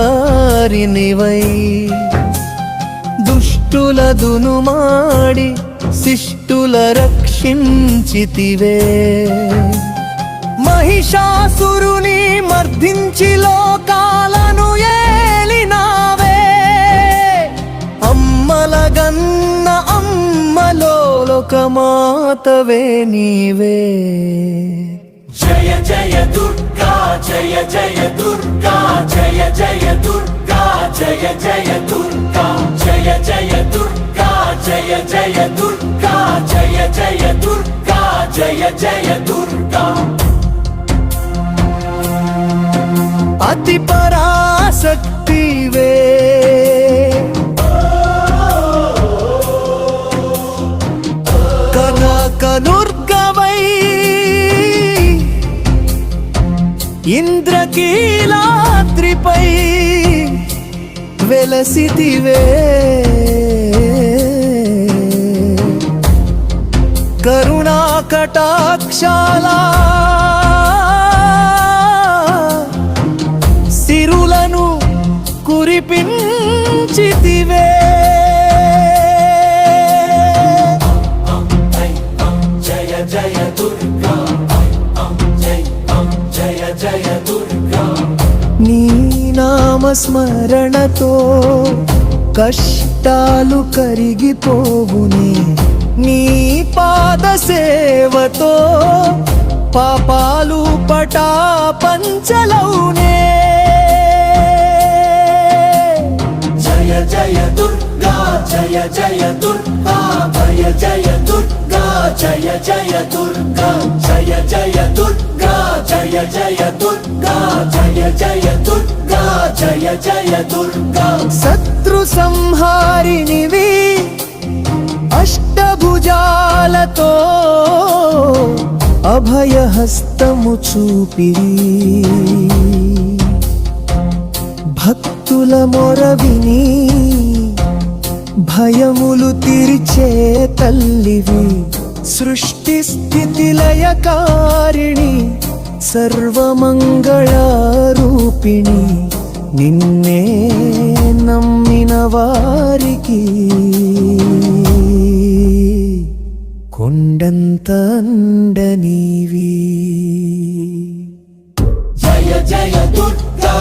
త్రిశూలధారినివై దుష్టులదును మాడి శిష్టుల రక్షించితివే మహిషాసురుని మర్దించి లోకాలను ఏలినావే అమ్మలగన్న అమ్మలో లోకమాతవే నీవే జయ జయ దుర్గా జయ జయ దుర్గా జయ జయ దుర్గా జయ జయ దుర్గా జయ జయ దుర్గా జయ జయ దుర్గా జయ జయ దుర్గా జయ జయ దుర్గా అతి పరాశక్తివే కనకదుర్గవై ఇంద్రకీలాద్రిపై వెలసితివే కరుణా కటాక్షాల సిరులను కురిపించితివే జయ జయ దుర్గా జయ జయ దుర్గా నీ నామస్మరణతో కష్టాలు కరిగిపోవునే నీ పాద సేవతో పాపాలు పటాపంచలౌనే జయ జయ దుర్గా జయ జయ దుర్గా జయ జయ దుర్గా జయ జయ దుర్గా జయ జయ దుర్గా జయ జయ దుర్గా జయ జయ దుర్గా జయ జయ దుర్గా శత్రు సంహారినివి అష్టభుజాలతో అభయహస్తము చూపి భక్తుల మొర విని భయములు తీర్చే తల్లివి సృష్టి స్థితి లయకారిణి సర్వమంగళ రూపిణి నిన్నే నమ్మిన వారికి కొండంత అండ నీవే